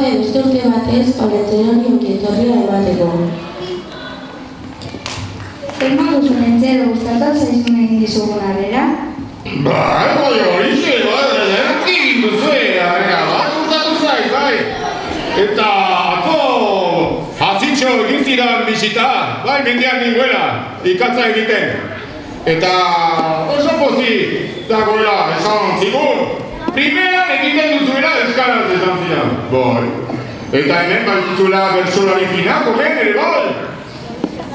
gabe beste urte batez Pauleteroni ongietorria emateko. Zer moduzun entzero gustatzen zaizun egin dizugun harrera? Bai, horixe, egin duzue, harrera, gustatu zait, bai. Eta atzo hasitxo egin zidan bisita, bai, mendian ninguela, ikatza egiten. Eta oso pozik dagoela esan zigun. Primera egiten duzuela euskaraz esan zidan. Bai. Eta hemen baituzula bertsolari finako, ere bai.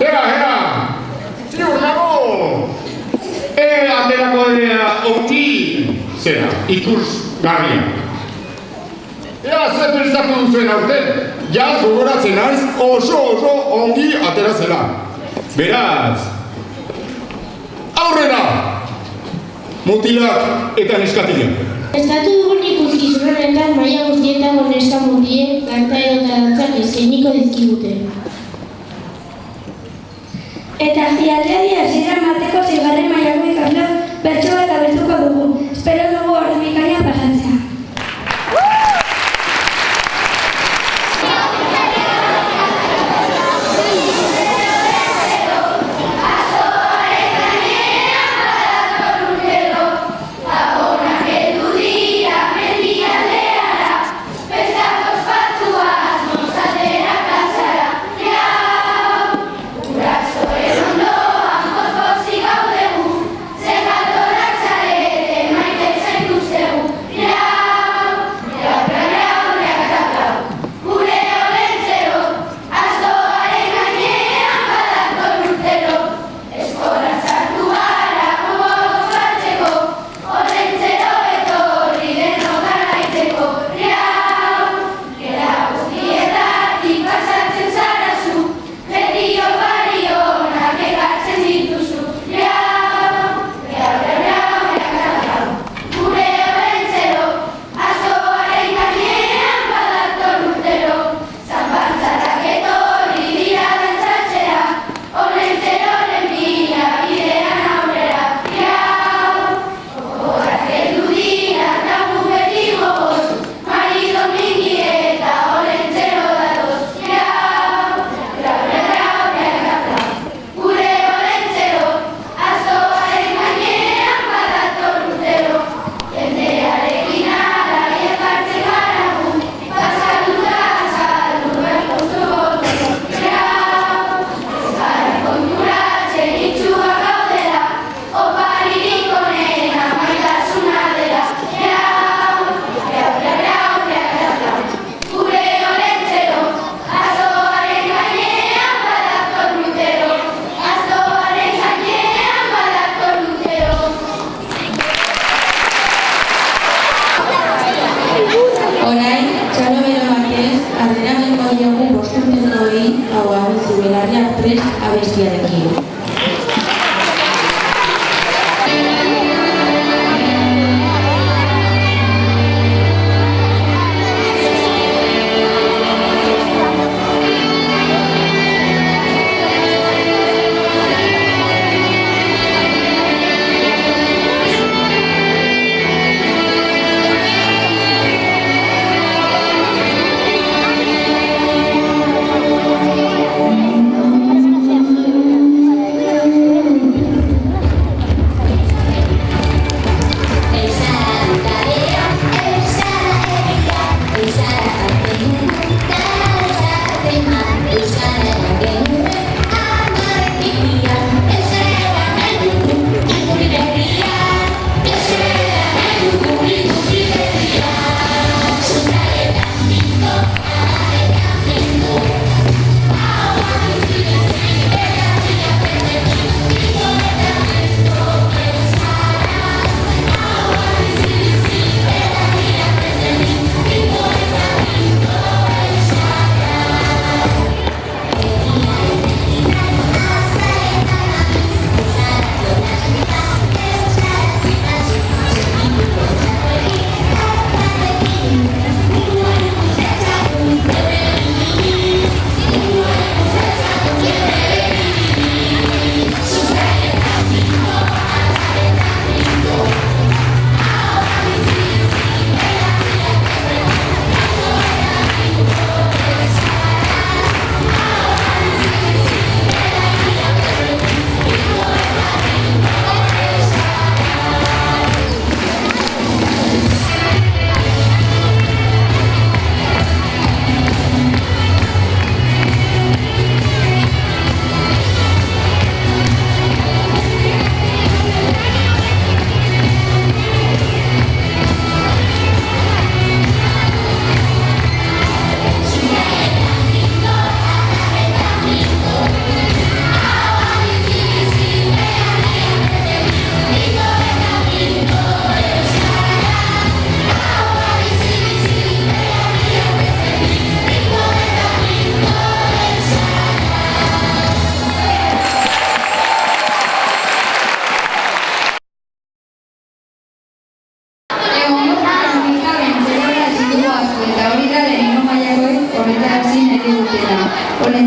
Ea. Ziur nago. Aterako dira ongi, zera, ikusgarria. Ea, zer prestatu duzuen aurten, jaz gogoratzen naiz oso ongi atera zela. Beraz, aurrera! Mutilak eta neskatilak. Estatu dugun ikuskizun honetan maila guztietako neska mutiek kanta edota dantzak eskainiko dizkigute. Eta zialdiari hasiera emateko 6. mailako ikasleok bertso bat abestuko dugu. Espero dugu ordu bikaina pasatzea. Maite zen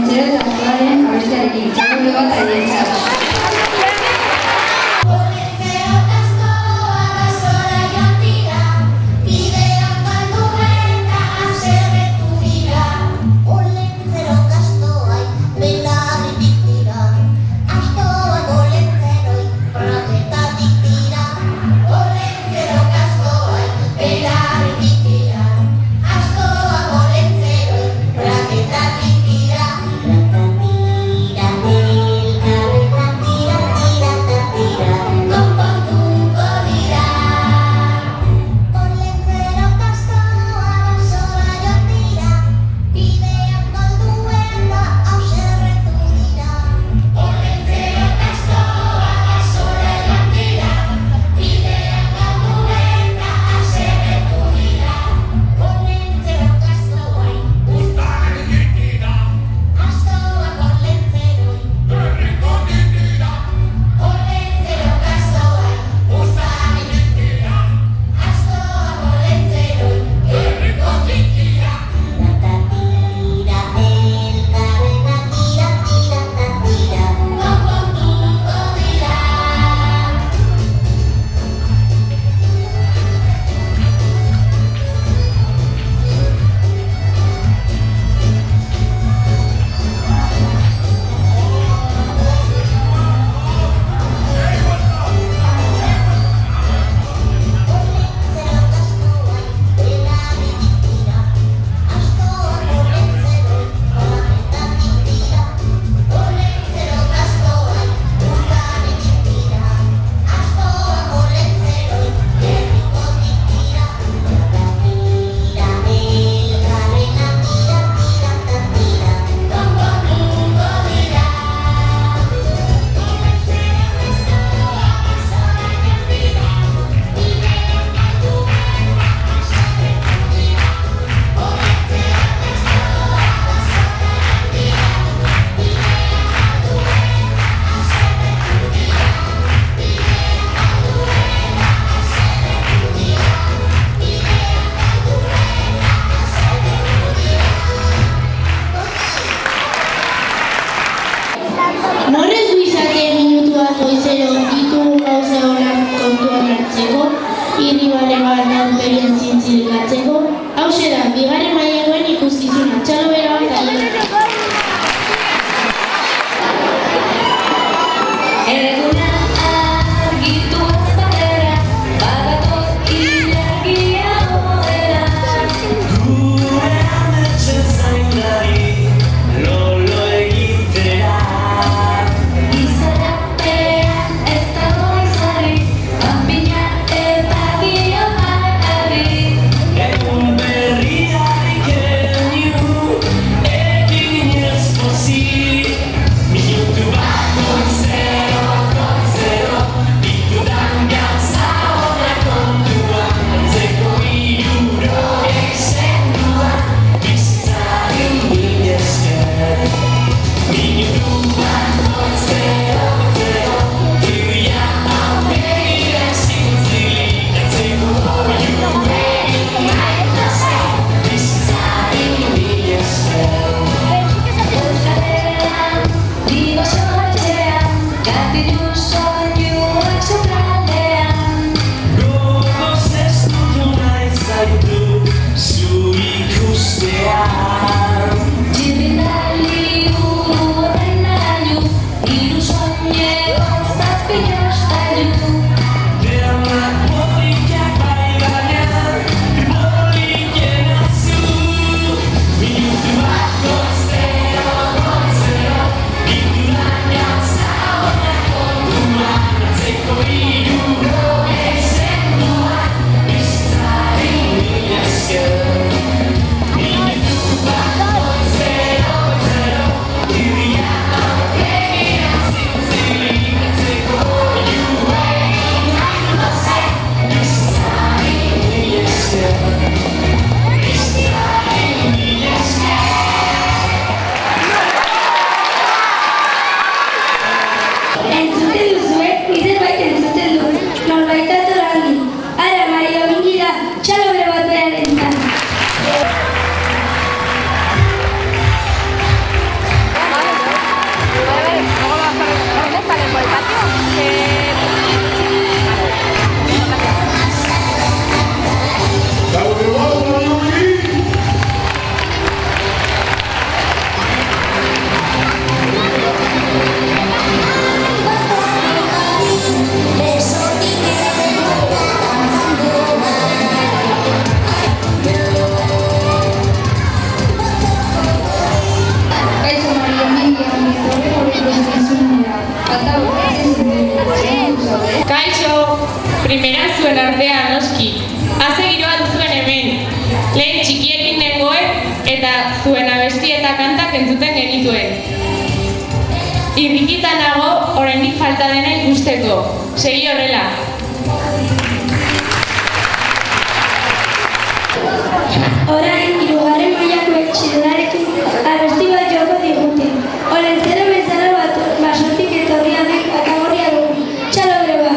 Olentzero eta Astoaren abestearekin. Txalo bat aientzat. irribare bat aurpegian zintzilikatzeko, hauxe da, bigarren mailakoen ikuskizuna, txalo bera bat ailegatzeko. Eguna argitu azpadera, badator ilargia hodera. Gure ametsen zaindari, lolo egitea. Izarapean ez dago izari, panpina eta biomarari. Egun berriarik egin egin ez pozik. Minutu bat goizero, ditudan gauza horrek kontuan. Antzeko hirurogei senduan, bizitzari mila esker. Minutu bat goizero, iruia aurpegira zintzilik. Antzeko hirurogei bizitzari mila esker. Euskalean, digo soetxean, gatilu soinuak sukaldean. Gogoz ez dutu nahi zaitu zu ikustean. Txirrindali buru horren zuen artean, noski. Haze giroa duzuen hemen. Lehen txikiekin nengoen eta zuen abesti eta kantak entzuten genituen. Irrikita nago, oraindik falta dena ikusteko. Segi horrela. Orain, hirugarren mailako txirularekin abesti bat joko digute. Olentzero bezala basotik etorria den kategoria dugu. Txalo greba!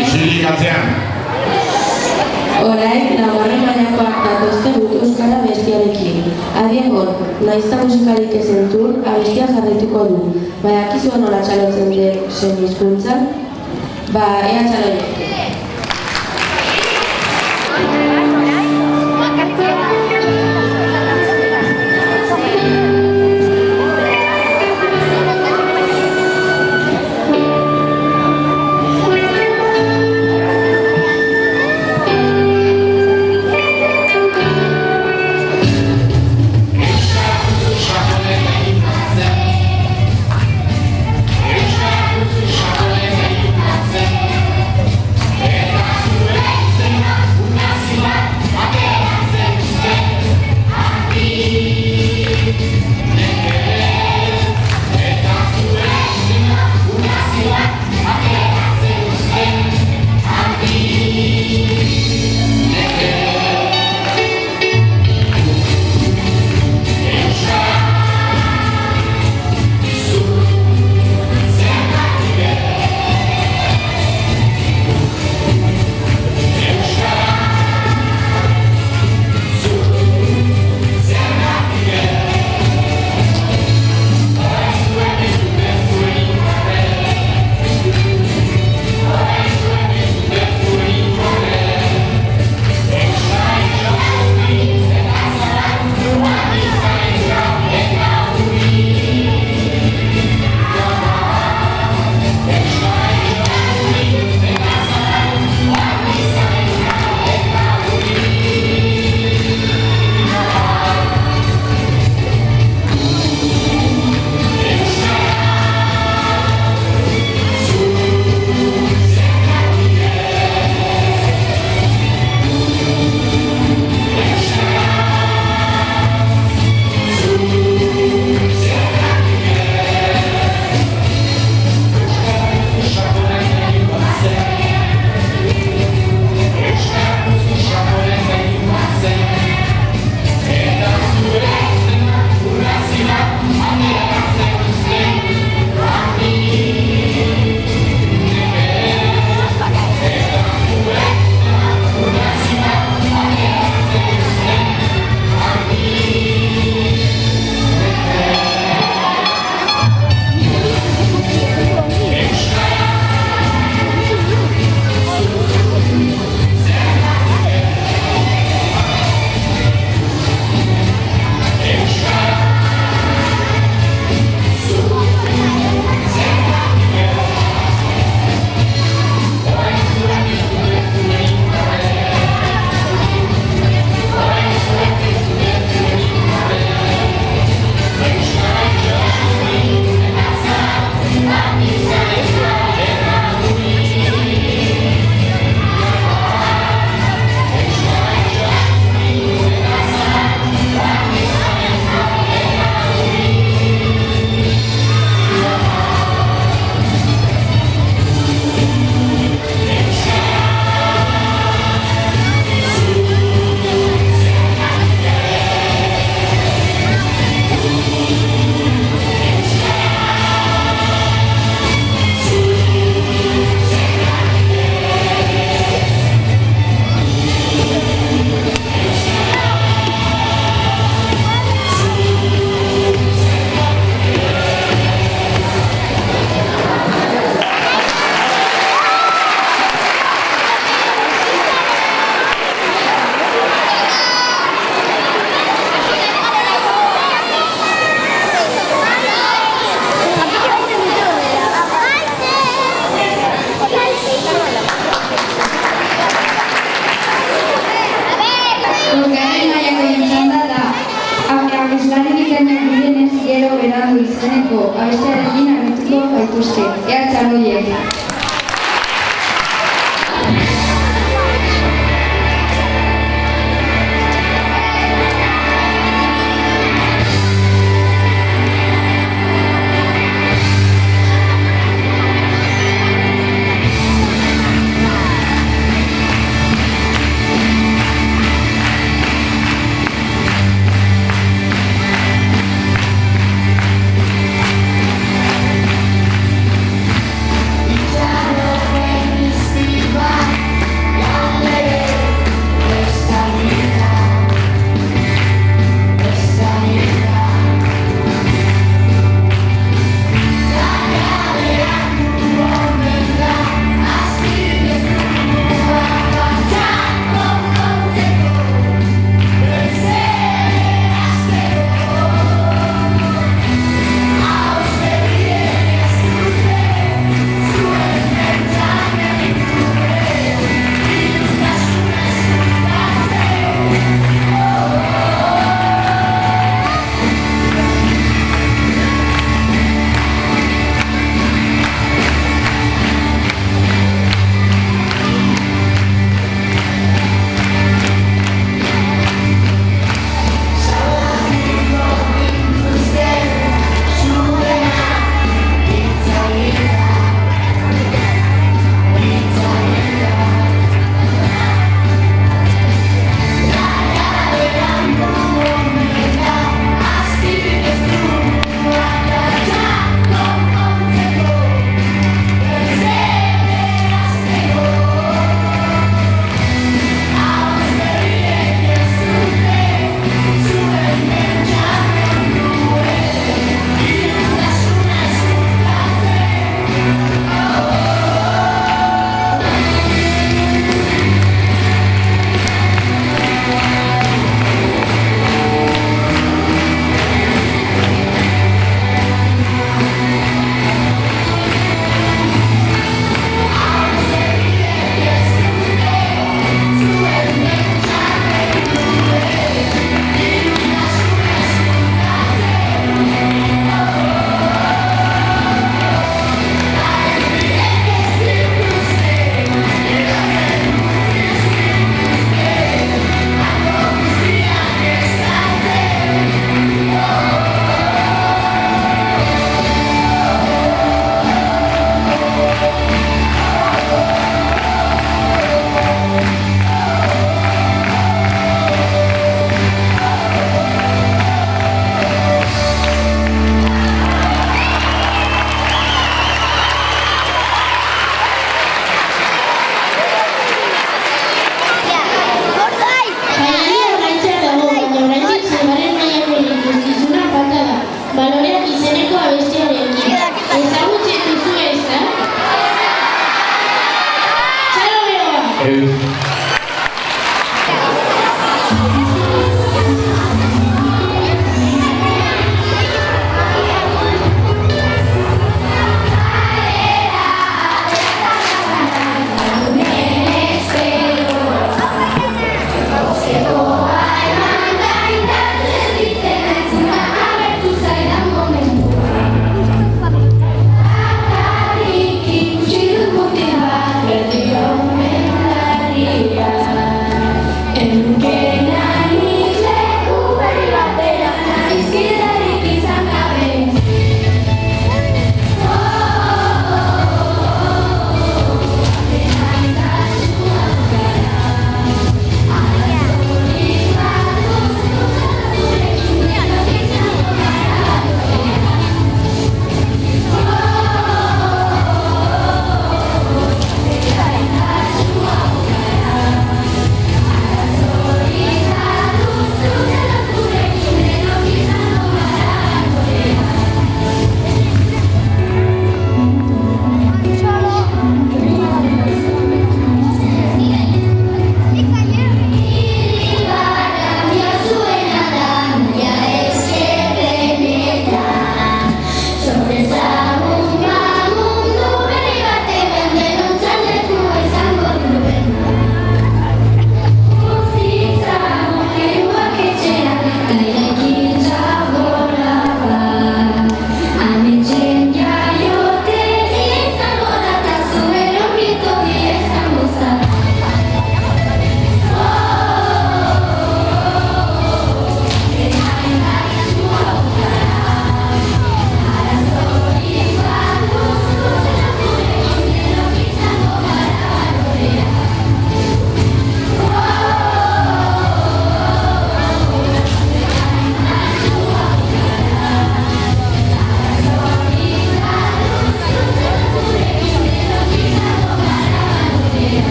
Isilik atzean. Orain, laugarren mailakoak datozte guk euskara bestiarekin. Adiegon, naizta musikarik ez entzun, abestia jarraituko du. Badakizu nola txalotzen den zen hizkuntza? Ea txaloiek. Musikari bikainak direnez gero berandu izeneko abestiarekin argituko gaituzte. Ea txaloiek. Ya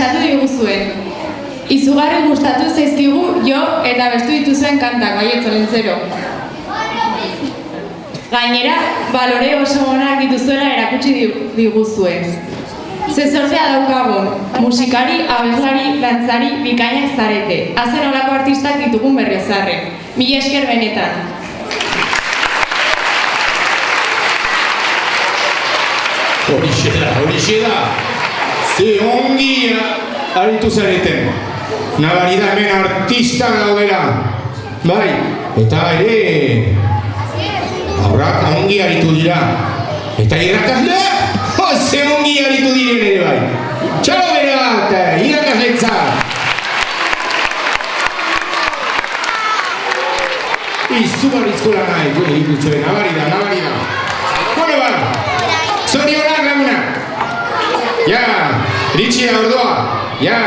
kantatu diguzuen. Izugarri gustatu zaizkigu jo eta bestu dituzuen kantak, Baietz Olentzero. Gainera, balore oso onak dituzuela erakutsi diguzuen. Ze sortea daukagun, musikari, abeslari, dantzari, bikainak zarete. Azer olako artistak ditugun Berriozarren. Mila esker benetan. Horixe da. Ze ongi aritu zareten. Nabarida hemen artista gaudela. Bai, eta ere aurrak ongi aritu dira. Eta irakasleak, ze ongi aritu diren ere bai. Txalo bera eta irakasletza. Izugarrizko lana egituzuen, nabarida. Bueno ba, zorionak lagunak. Ja, iritsi da ordoa. Ja,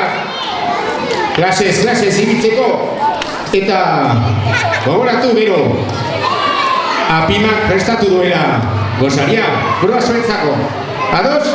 klasez ibiltzeko. Eta gogoratu gero, apimak prestatu duela gozaria, burua zuentzako. Ados?